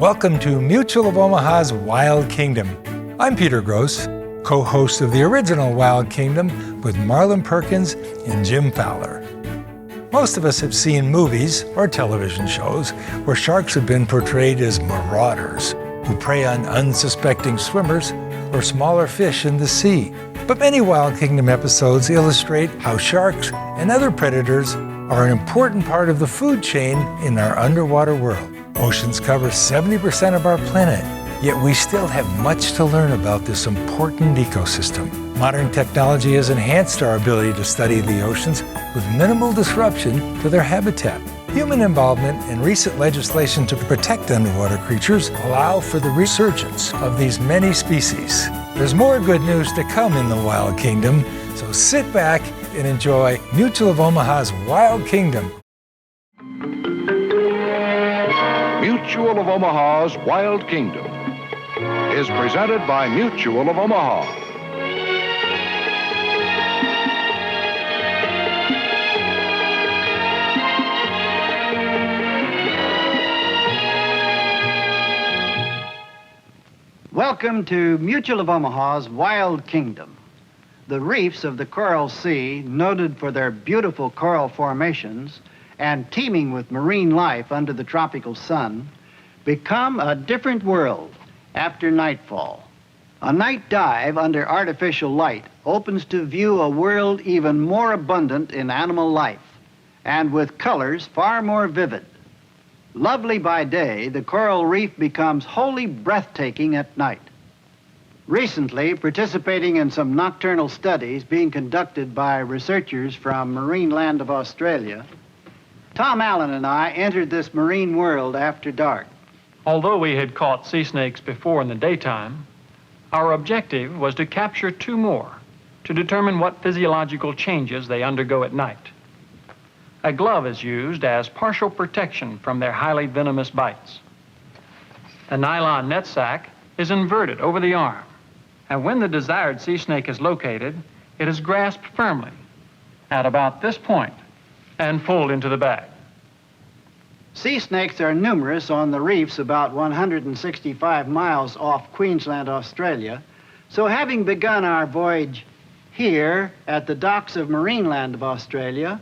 Welcome to Mutual of Omaha's Wild Kingdom. I'm Peter Gross, co-host of the original Wild Kingdom with Marlin Perkins and Jim Fowler. Most of us have seen movies or television shows where sharks have been portrayed as marauders who prey on unsuspecting swimmers or smaller fish in the sea. But many Wild Kingdom episodes illustrate how sharks and other predators are an important part of the food chain in our underwater world. Oceans cover 70% of our planet, yet we still have much to learn about this important ecosystem. Modern technology has enhanced our ability to study the oceans with minimal disruption to their habitat. Human involvement and recent legislation to protect underwater creatures allow for the resurgence of these many species. There's more good news to come in the Wild Kingdom, so sit back and enjoy Mutual of Omaha's Wild Kingdom. Mutual of Omaha's Wild Kingdom is presented by Mutual of Omaha. Welcome to Mutual of Omaha's Wild Kingdom. The reefs of the Coral Sea, noted for their beautiful coral formations and teeming with marine life under the tropical sun, become a different world after nightfall. A night dive under artificial light opens to view a world even more abundant in animal life and with colors far more vivid. Lovely by day, the coral reef becomes wholly breathtaking at night. Recently, participating in some nocturnal studies being conducted by researchers from Marine Land of Australia, Tom Allen and I entered this marine world after dark. Although we had caught sea snakes before in the daytime, our objective was to capture two more to determine what physiological changes they undergo at night. A glove is used as partial protection from their highly venomous bites. The nylon net sac is inverted over the arm, and when the desired sea snake is located, it is grasped firmly at about this point and pulled into the bag. Sea snakes are numerous on the reefs about 165 miles off Queensland, Australia. So having begun our voyage here at the docks of Marine Land of Australia,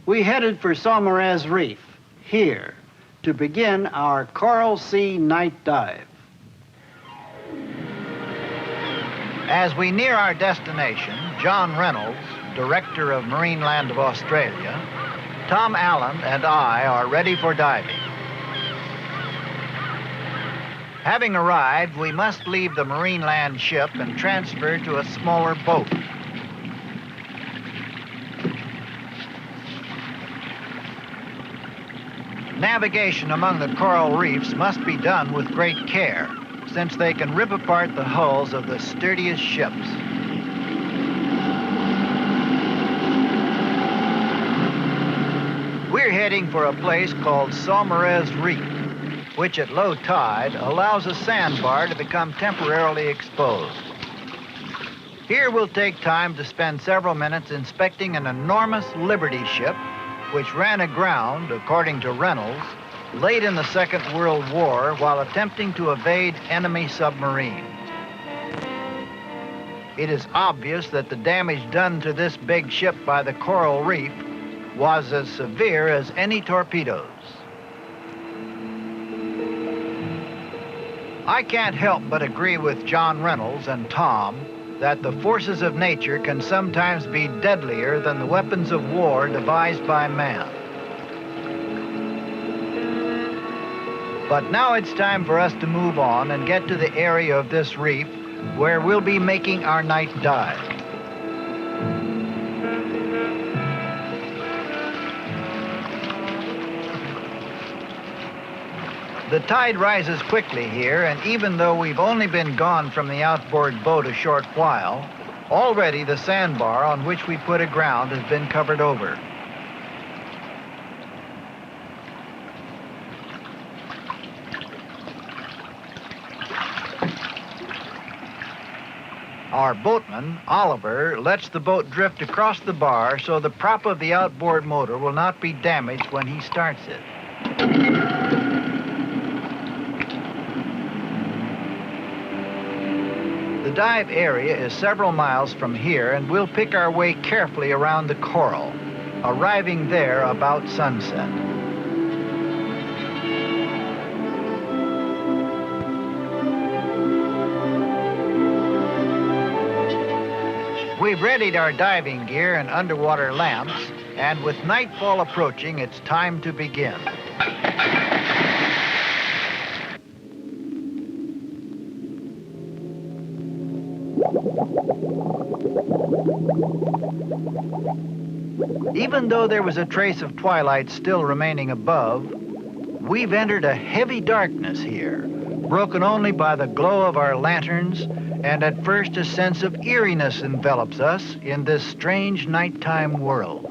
we headed for Saumarez Reef here to begin our Coral Sea night dive. As we near our destination, John Reynolds, Director of Marine Land of Australia, Tom Allen and I are ready for diving. Having arrived, we must leave the Marine Land ship and transfer to a smaller boat. Navigation among the coral reefs must be done with great care, since they can rip apart the hulls of the sturdiest ships. We're heading for a place called Saumarez Reef, which at low tide allows a sandbar to become temporarily exposed. Here we'll take time to spend several minutes inspecting an enormous Liberty ship which ran aground, according to Reynolds, late in the Second World War while attempting to evade enemy submarines. It is obvious that the damage done to this big ship by the coral reef was as severe as any torpedoes. I can't help but agree with John Reynolds and Tom that the forces of nature can sometimes be deadlier than the weapons of war devised by man. But now it's time for us to move on and get to the area of this reef where we'll be making our night dive. The tide rises quickly here, and even though we've only been gone from the outboard boat a short while, already the sandbar on which we put aground has been covered over. Our boatman, Oliver, lets the boat drift across the bar so the prop of the outboard motor will not be damaged when he starts it. The dive area is several miles from here, and we'll pick our way carefully around the coral, arriving there about sunset. We've readied our diving gear and underwater lamps, and with nightfall approaching, it's time to begin. Even though there was a trace of twilight still remaining above, we've entered a heavy darkness here, broken only by the glow of our lanterns, and at first a sense of eeriness envelops us in this strange nighttime world.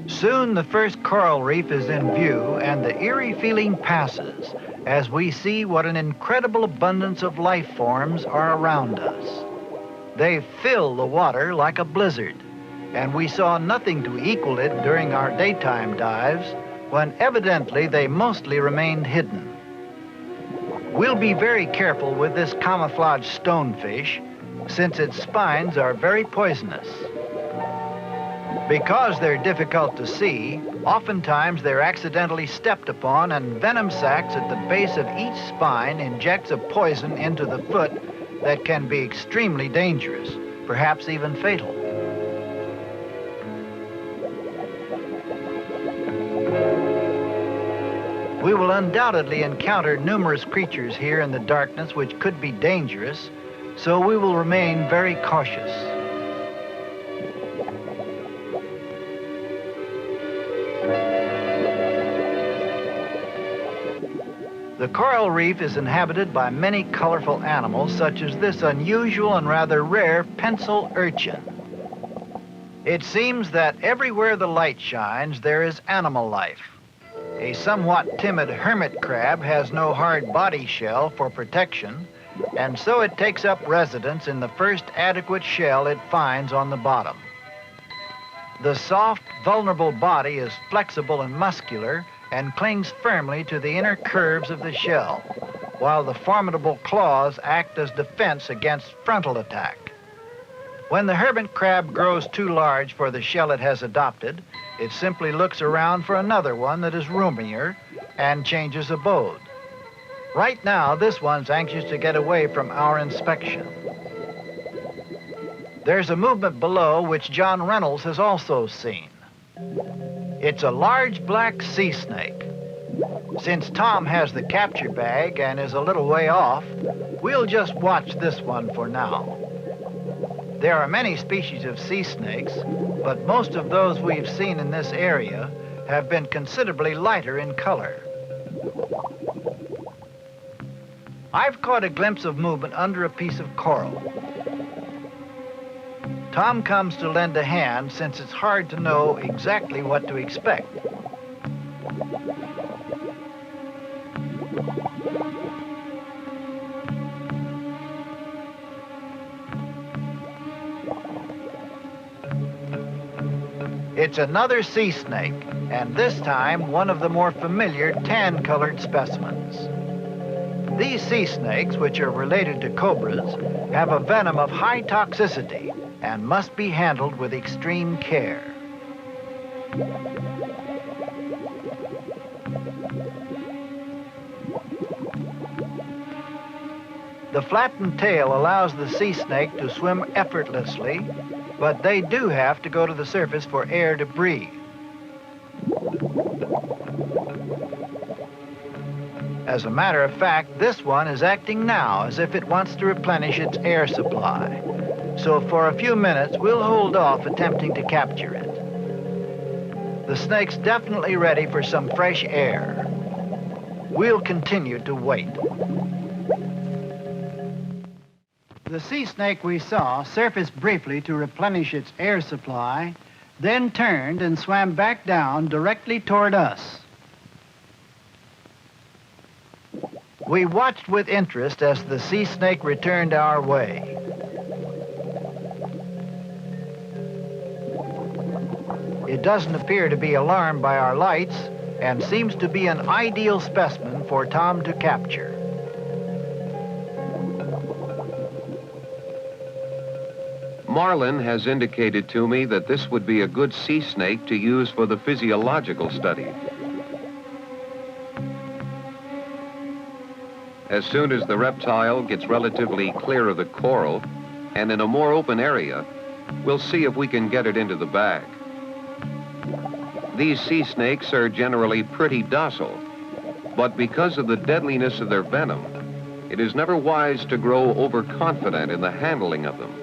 Soon the first coral reef is in view, and the eerie feeling passes as we see what an incredible abundance of life forms are around us. They fill the water like a blizzard, and we saw nothing to equal it during our daytime dives, when evidently they mostly remained hidden. We'll be very careful with this camouflage stonefish, since its spines are very poisonous. Because they're difficult to see, oftentimes they're accidentally stepped upon, and venom sacs at the base of each spine injects a poison into the foot that can be extremely dangerous, perhaps even fatal. We will undoubtedly encounter numerous creatures here in the darkness which could be dangerous, so we will remain very cautious. The coral reef is inhabited by many colorful animals, such as this unusual and rather rare pencil urchin. It seems that everywhere the light shines, there is animal life. A somewhat timid hermit crab has no hard body shell for protection, and so it takes up residence in the first adequate shell it finds on the bottom. The soft, vulnerable body is flexible and muscular and clings firmly to the inner curves of the shell, while the formidable claws act as defense against frontal attack. When the hermit crab grows too large for the shell it has adopted, it simply looks around for another one that is roomier and changes abode. Right now, this one's anxious to get away from our inspection. There's a movement below which John Reynolds has also seen. It's a large black sea snake. Since Tom has the capture bag and is a little way off, we'll just watch this one for now. There are many species of sea snakes, but most of those we've seen in this area have been considerably lighter in color. I've caught a glimpse of movement under a piece of coral. Tom comes to lend a hand since it's hard to know exactly what to expect. It's another sea snake, and this time one of the more familiar tan-colored specimens. These sea snakes, which are related to cobras, have a venom of high toxicity and must be handled with extreme care. The flattened tail allows the sea snake to swim effortlessly, but they do have to go to the surface for air to breathe. As a matter of fact, this one is acting now as if it wants to replenish its air supply. So for a few minutes, we'll hold off attempting to capture it. The snake's definitely ready for some fresh air. We'll continue to wait. The sea snake we saw surfaced briefly to replenish its air supply, then turned and swam back down directly toward us. We watched with interest as the sea snake returned our way. It doesn't appear to be alarmed by our lights, and seems to be an ideal specimen for Tom to capture. Marlin has indicated to me that this would be a good sea snake to use for the physiological study. As soon as the reptile gets relatively clear of the coral and in a more open area, we'll see if we can get it into the bag. These sea snakes are generally pretty docile, but because of the deadliness of their venom, it is never wise to grow overconfident in the handling of them.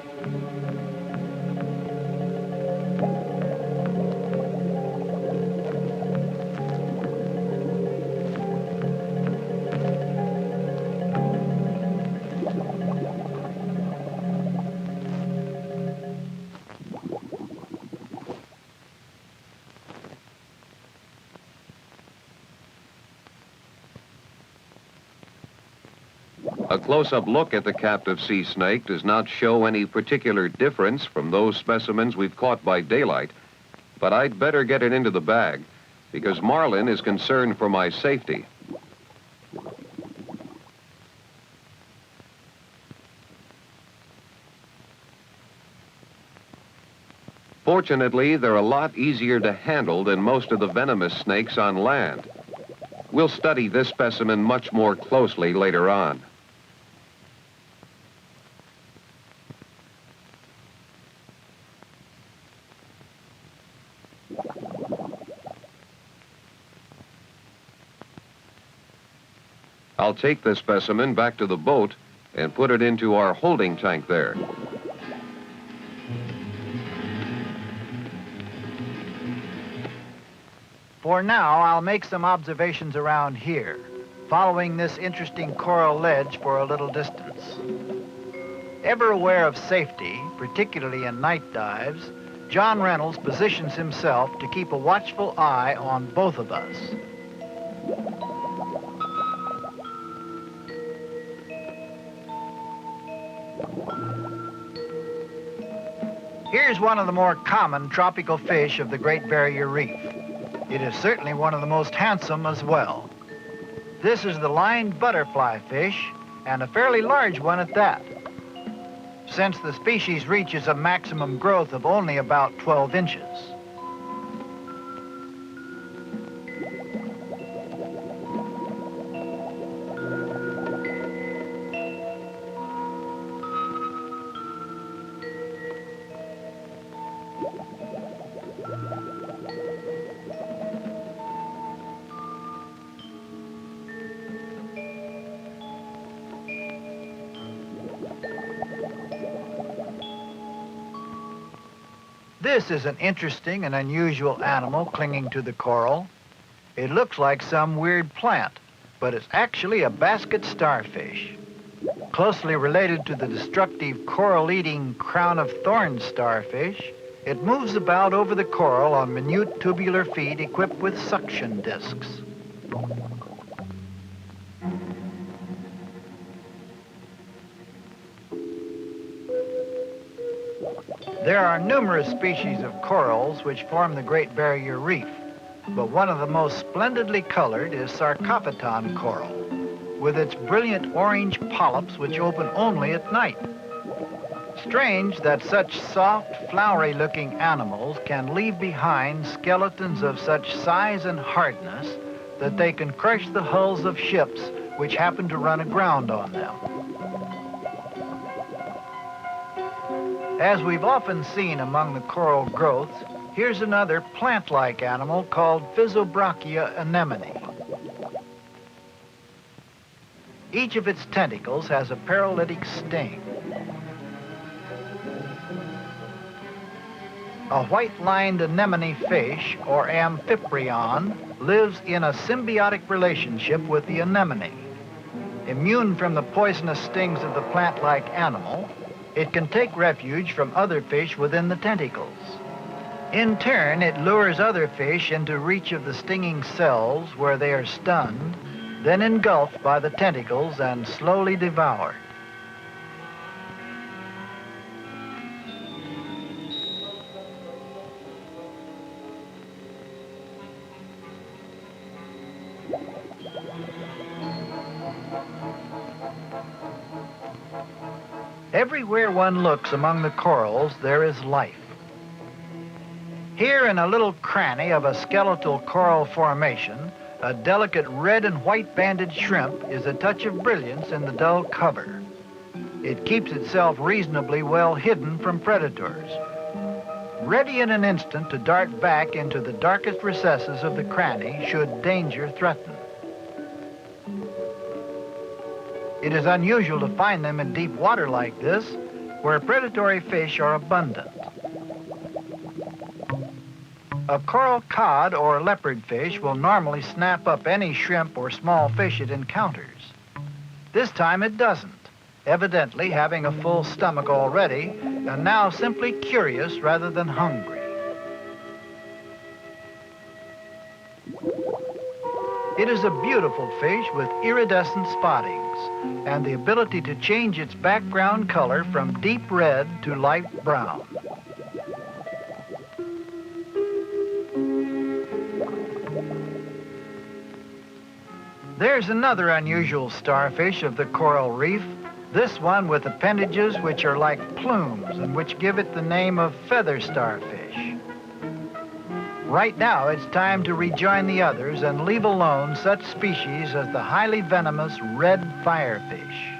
A close-up look at the captive sea snake does not show any particular difference from those specimens we've caught by daylight, but I'd better get it into the bag because Marlin is concerned for my safety. Fortunately, they're a lot easier to handle than most of the venomous snakes on land. We'll study this specimen much more closely later on. I'll take this specimen back to the boat and put it into our holding tank there. For now, I'll make some observations around here, following this interesting coral ledge for a little distance. Ever aware of safety, particularly in night dives, John Reynolds positions himself to keep a watchful eye on both of us. Here's one of the more common tropical fish of the Great Barrier Reef. It is certainly one of the most handsome as well. This is the lined butterfly fish, and a fairly large one at that, since the species reaches a maximum growth of only about 12 inches. This is an interesting and unusual animal clinging to the coral. It looks like some weird plant, but it's actually a basket starfish, closely related to the destructive coral-eating crown-of-thorns starfish. It moves about over the coral on minute tubular feet equipped with suction discs. There are numerous species of corals which form the Great Barrier Reef, but one of the most splendidly colored is sarcophaton coral, with its brilliant orange polyps which open only at night. Strange that such soft, flowery-looking animals can leave behind skeletons of such size and hardness that they can crush the hulls of ships which happen to run aground on them. As we've often seen among the coral growths, here's another plant-like animal called Physobrachia anemone. Each of its tentacles has a paralytic sting. A white-lined anemone fish, or amphiprion, lives in a symbiotic relationship with the anemone. Immune from the poisonous stings of the plant-like animal, it can take refuge from other fish within the tentacles. In turn, it lures other fish into reach of the stinging cells where they are stunned, then engulfed by the tentacles and slowly devoured. Everywhere one looks among the corals, there is life. Here in a little cranny of a skeletal coral formation, a delicate red and white banded shrimp is a touch of brilliance in the dull cover. It keeps itself reasonably well hidden from predators, ready in an instant to dart back into the darkest recesses of the cranny should danger threaten. It is unusual to find them in deep water like this, where predatory fish are abundant. A coral cod or leopard fish will normally snap up any shrimp or small fish it encounters. This time it doesn't, evidently having a full stomach already, and now simply curious rather than hungry. It is a beautiful fish with iridescent spottings and the ability to change its background color from deep red to light brown. There's another unusual starfish of the coral reef, this one with appendages which are like plumes and which give it the name of feather starfish. Right now, it's time to rejoin the others and leave alone such species as the highly venomous red firefish.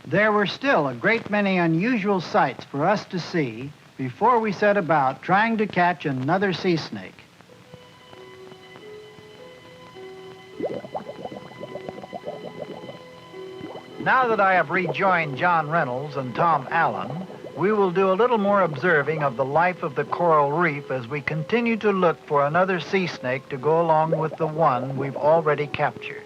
There were still a great many unusual sights for us to see before we set about trying to catch another sea snake. Now that I have rejoined John Reynolds and Tom Allen, we will do a little more observing of the life of the coral reef as we continue to look for another sea snake to go along with the one we've already captured.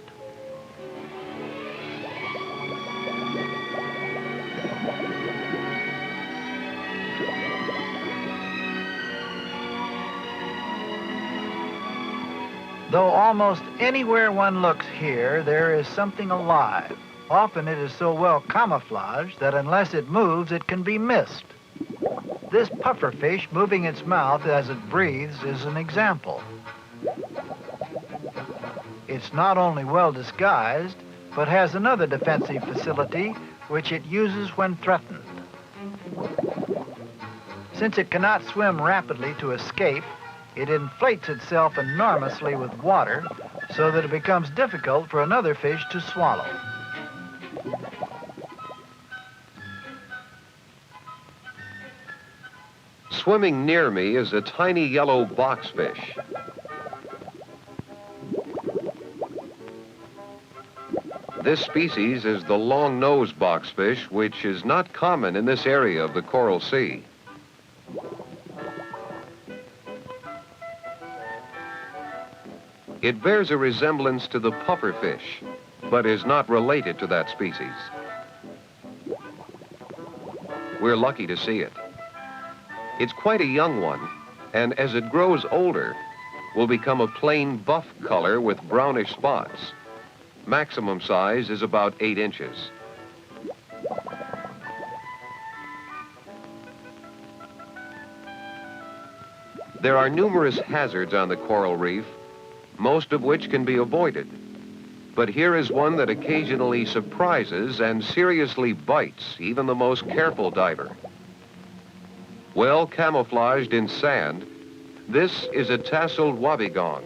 Though almost anywhere one looks here, there is something alive. Often it is so well camouflaged that unless it moves, it can be missed. This pufferfish moving its mouth as it breathes is an example. It's not only well disguised, but has another defensive facility which it uses when threatened. Since it cannot swim rapidly to escape, it inflates itself enormously with water so that it becomes difficult for another fish to swallow. Swimming near me is a tiny yellow boxfish. This species is the long-nosed boxfish, which is not common in this area of the Coral Sea. It bears a resemblance to the pufferfish, but is not related to that species. We're lucky to see it. It's quite a young one, and as it grows older, will become a plain buff color with brownish spots. Maximum size is about 8 inches. There are numerous hazards on the coral reef, most of which can be avoided. But here is one that occasionally surprises and seriously bites even the most careful diver. Well camouflaged in sand, this is a tasseled wobbegong,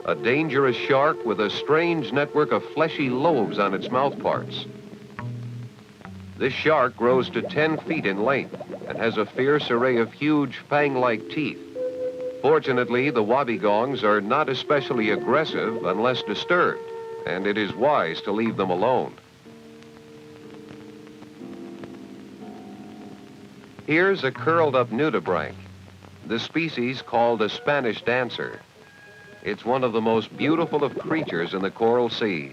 a dangerous shark with a strange network of fleshy lobes on its mouth parts. This shark grows to 10 feet in length and has a fierce array of huge fang-like teeth. Fortunately, the wobbegongs are not especially aggressive unless disturbed, and it is wise to leave them alone. Here's a curled-up nudibranch, the species called a Spanish dancer. It's one of the most beautiful of creatures in the Coral Sea.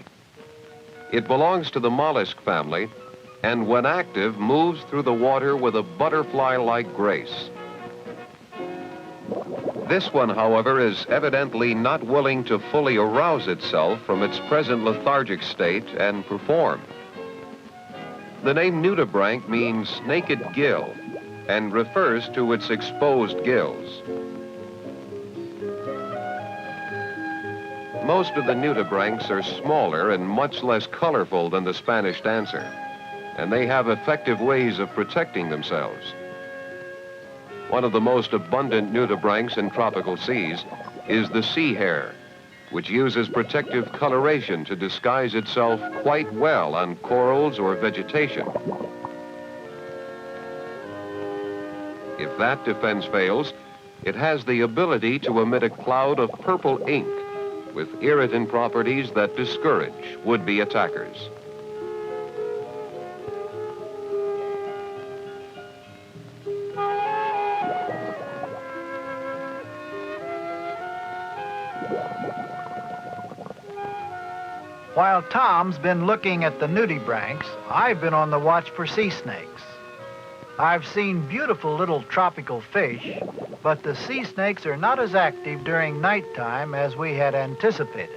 It belongs to the mollusk family, and when active, moves through the water with a butterfly-like grace. This one, however, is evidently not willing to fully arouse itself from its present lethargic state and perform. The name nudibranch means naked gill and refers to its exposed gills. Most of the nudibranchs are smaller and much less colorful than the Spanish dancer, and they have effective ways of protecting themselves. One of the most abundant nudibranchs in tropical seas is the sea hare, which uses protective coloration to disguise itself quite well on corals or vegetation. If that defense fails, it has the ability to emit a cloud of purple ink with irritant properties that discourage would-be attackers. While Tom's been looking at the nudibranchs, I've been on the watch for sea snakes. I've seen beautiful little tropical fish, but the sea snakes are not as active during nighttime as we had anticipated.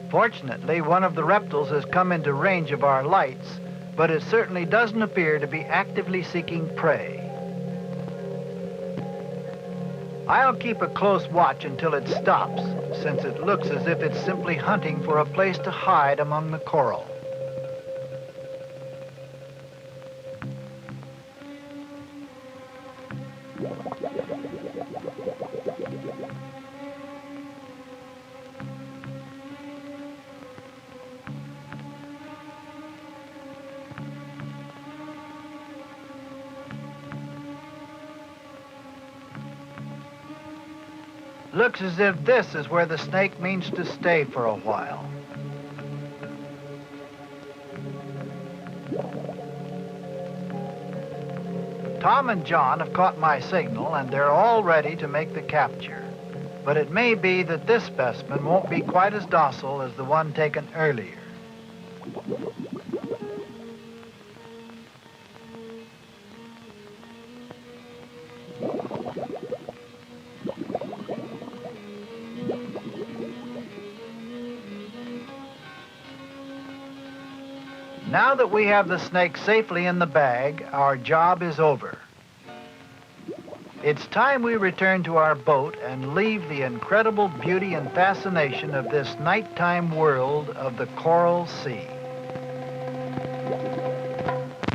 Fortunately, one of the reptiles has come into range of our lights, but it certainly doesn't appear to be actively seeking prey. I'll keep a close watch until it stops, since it looks as if it's simply hunting for a place to hide among the coral. Looks as if this is where the snake means to stay for a while. Tom and John have caught my signal, and they're all ready to make the capture. But it may be that this specimen won't be quite as docile as the one taken earlier. Now that we have the snake safely in the bag, our job is over. It's time we return to our boat and leave the incredible beauty and fascination of this nighttime world of the Coral Sea.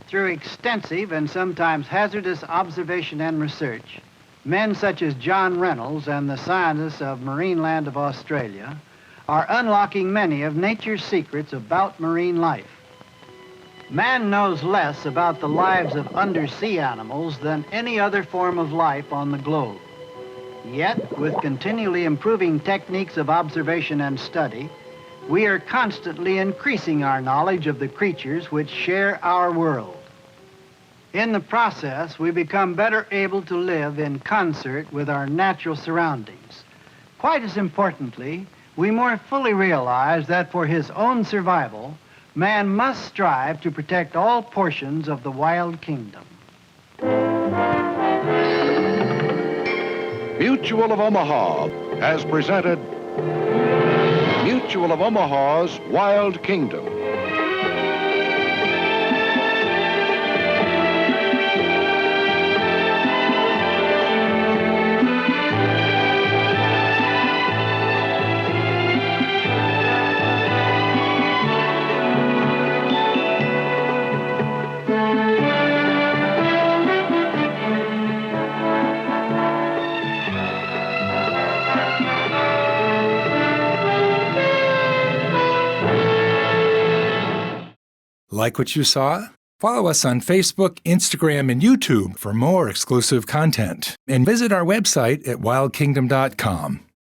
Through extensive and sometimes hazardous observation and research, men such as John Reynolds and the scientists of Marineland of Australia are unlocking many of nature's secrets about marine life. Man knows less about the lives of undersea animals than any other form of life on the globe. Yet, with continually improving techniques of observation and study, we are constantly increasing our knowledge of the creatures which share our world. In the process, we become better able to live in concert with our natural surroundings. Quite as importantly, we more fully realize that for his own survival, man must strive to protect all portions of the wild kingdom. Mutual of Omaha has presented Mutual of Omaha's Wild Kingdom. Like what you saw? Follow us on Facebook, Instagram, and YouTube for more exclusive content. And visit our website at wildkingdom.com.